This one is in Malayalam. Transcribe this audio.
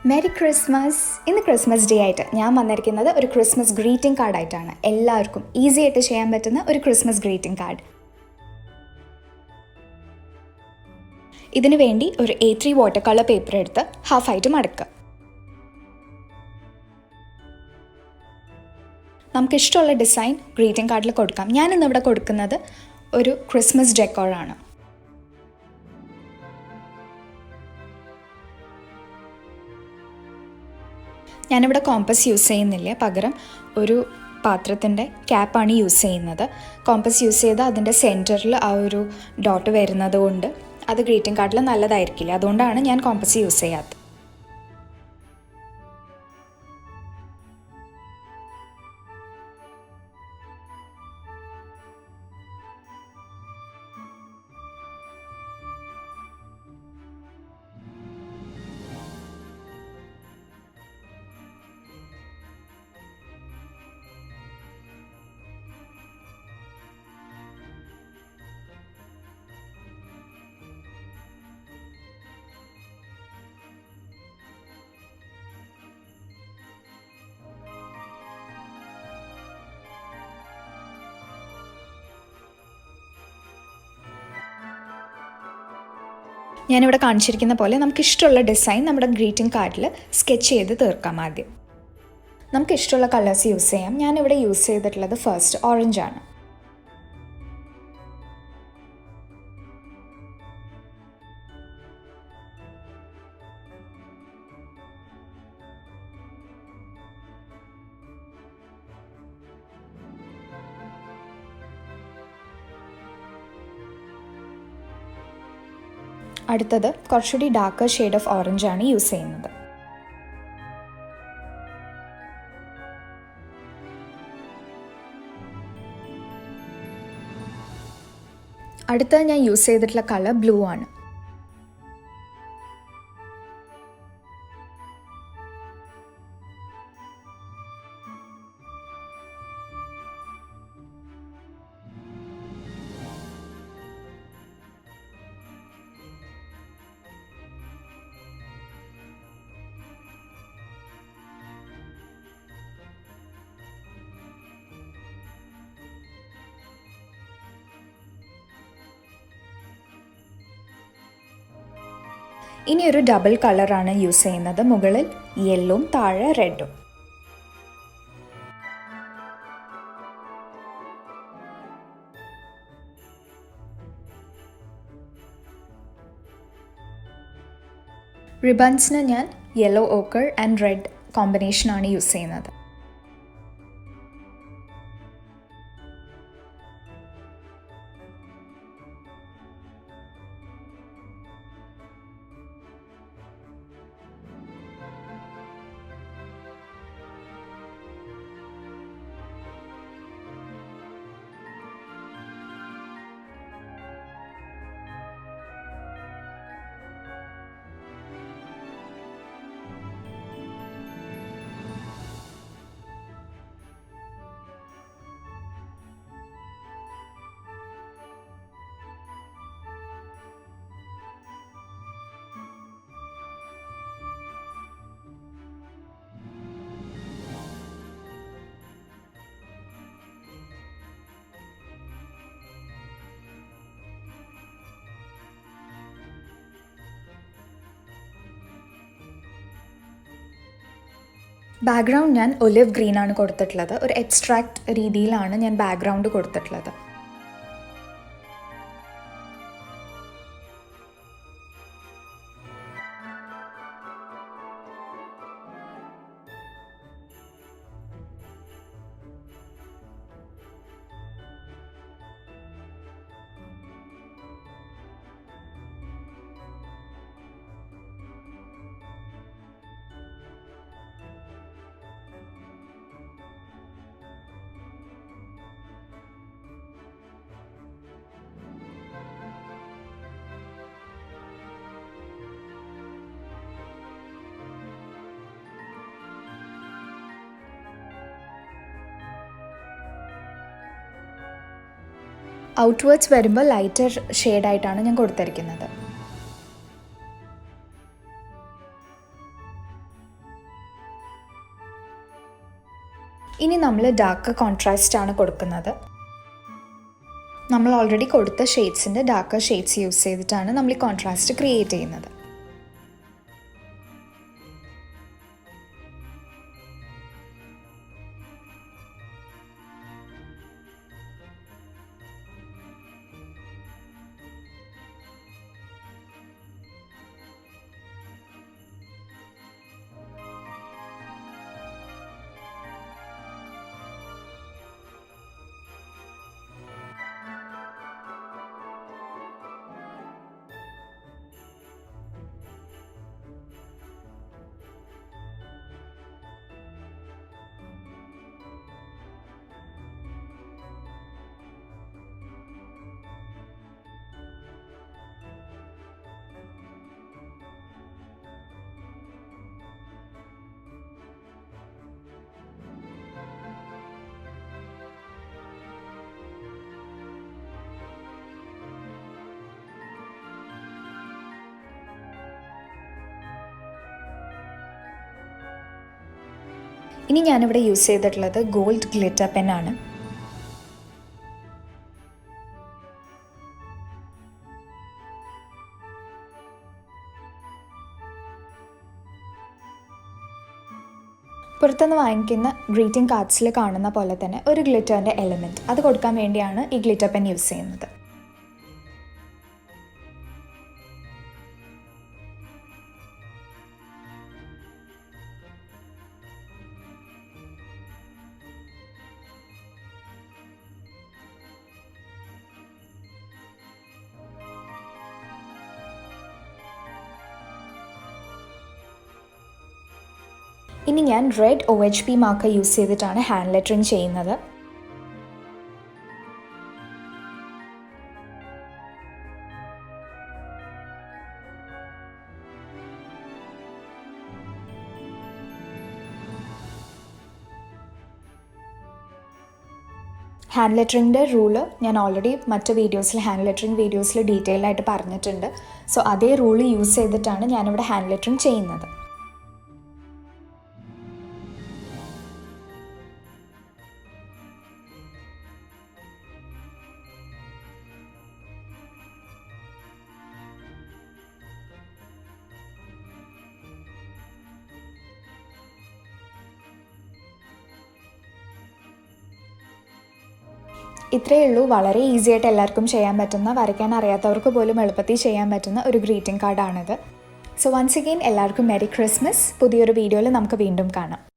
Merry Christmas. ഇന്ന് ക്രിസ്മസ് ഡേ ആയിട്ട് ഞാൻ വന്നിരിക്കുന്നത് ഒരു ക്രിസ്മസ് ഗ്രീറ്റിംഗ് കാർഡായിട്ടാണ്. എല്ലാവർക്കും ഈസി ആയിട്ട് ചെയ്യാൻ പറ്റുന്ന ഒരു ക്രിസ്മസ് ഗ്രീറ്റിംഗ് കാർഡ്. ഇതിനു വേണ്ടി ഒരു A3 വാട്ടർ കളർ പേപ്പർ എടുത്ത് ഹാഫായിട്ട് മടക്കുക. നമുക്കിഷ്ടമുള്ള ഡിസൈൻ ഗ്രീറ്റിംഗ് കാർഡിൽ കൊടുക്കാം. ഞാനിന്നിവിടെ കൊടുക്കുന്നത് ഒരു ക്രിസ്മസ് ഡെക്കോറാണ്. ഞാനിവിടെ കോമ്പസ് യൂസ് ചെയ്യുന്നില്ല, പകരം ഒരു പാത്രത്തിൻ്റെ ക്യാപ്പാണ് യൂസ് ചെയ്യുന്നത്. കോമ്പസ് യൂസ് ചെയ്ത് അതിൻ്റെ സെൻറ്ററിൽ ആ ഒരു ഡോട്ട് വരുന്നത് കൊണ്ട് അത് ഗ്രീറ്റിംഗ് കാർഡിൽ നല്ലതായിരിക്കില്ല. അതുകൊണ്ടാണ് ഞാൻ കോമ്പസ് യൂസ് ചെയ്യാത്തത്. ഞാനിവിടെ കാണിച്ചിരിക്കുന്ന പോലെ നമുക്കിഷ്ടമുള്ള ഡിസൈൻ നമ്മുടെ ഗ്രീറ്റിംഗ് കാർഡിൽ സ്കെച്ച് ചെയ്ത് തീർക്കാം. ആദ്യം നമുക്കിഷ്ടമുള്ള കളേഴ്സ് യൂസ് ചെയ്യാം. ഞാനിവിടെ യൂസ് ചെയ്തിട്ടുള്ളത് ഫസ്റ്റ് ഓറഞ്ചാണ്. അടുത്തത് കുറച്ചുകൂടി ഡാർക്കർ ഷെയ്ഡ് ഓഫ് ഓറഞ്ചാണ് യൂസ് ചെയ്യുന്നത്. അടുത്തത് ഞാൻ യൂസ് ചെയ്തിട്ടുള്ള കളർ ബ്ലൂ ആണ്. ഇനി ഒരു ഡബിൾ കളറാണ് യൂസ് ചെയ്യുന്നത്. മുകളിൽ യെല്ലോയും താഴെ റെഡും. റിബൺസിന് ഞാൻ യെല്ലോ ഓക്കർ ആൻഡ് റെഡ് കോമ്പിനേഷനാണ് യൂസ് ചെയ്യുന്നത്. ബാക്ക്ഗ്രൗണ്ട് ഞാൻ ഒലിവ് ഗ്രീൻ ആണ് കൊടുത്തിട്ടുള്ളത്. ഒരു എബ്സ്ട്രാക്ട് രീതിയിലാണ് ഞാൻ ബാക്ക്ഗ്രൗണ്ട് കൊടുത്തിട്ടുള്ളത്. ഔട്ട്വേർഡ്സ് വരുമ്പോൾ ലൈറ്റർ ഷെയ്ഡായിട്ടാണ് ഞാൻ കൊടുത്തിരിക്കുന്നത്. ഇനി നമ്മൾ ഡാർക്ക് കോൺട്രാസ്റ്റ് ആണ് കൊടുക്കുന്നത്. നമ്മൾ ഓൾറെഡി കൊടുത്ത ഷെയ്ഡ്സിൻ്റെ ഡാർക്ക് ഷെയ്ഡ്സ് യൂസ് ചെയ്തിട്ടാണ് നമ്മൾ ഈ കോൺട്രാസ്റ്റ് ക്രിയേറ്റ് ചെയ്യുന്നത്. ഇനി ഞാനിവിടെ യൂസ് ചെയ്തിട്ടുള്ളത് ഗോൾഡ് ഗ്ലിറ്റർ പെന്നാണ്. പുറത്തുനിന്ന് വാങ്ങിക്കുന്ന ഗ്രീറ്റിംഗ് കാർഡ്സിൽ കാണുന്ന പോലെ തന്നെ ഒരു ഗ്ലിറ്ററിൻ്റെ എലിമെൻറ്റ് അത് കൊടുക്കാൻ വേണ്ടിയാണ് ഈ ഗ്ലിറ്റർ പെൻ യൂസ് ചെയ്യുന്നത്. ഇനി ഞാൻ റെഡ് OHP മാർക്കർ യൂസ് ചെയ്തിട്ടാണ് ഹാൻഡ് ലെറ്ററിങ് ചെയ്യുന്നത്. ഹാൻഡ് ലെറ്ററിങ്ങിൻ്റെ റൂള് ഞാൻ ഓൾറെഡി മറ്റ് വീഡിയോസിൽ ഹാൻഡ് ലെറ്ററിങ് വീഡിയോസിൽ ഡീറ്റെയിൽ ആയിട്ട് പറഞ്ഞിട്ടുണ്ട്. സോ അതേ റൂള് യൂസ് ചെയ്തിട്ടാണ് ഞാനിവിടെ ഹാൻഡ് ലെറ്ററിങ് ചെയ്യുന്നത്. ഇത്രയേ ഉള്ളൂ. വളരെ ഈസി ആയിട്ട് എല്ലാവർക്കും ചെയ്യാൻ പറ്റുന്ന, വരയ്ക്കാൻ അറിയാത്തവർക്ക് പോലും എളുപ്പത്തിൽ ചെയ്യാൻ പറ്റുന്ന ഒരു ഗ്രീറ്റിംഗ് കാർഡാണിത്. സോ വൺസ് അഗെയിൻ എല്ലാവർക്കും മെരി ക്രിസ്മസ്. പുതിയൊരു വീഡിയോയിൽ നമുക്ക് വീണ്ടും കാണാം.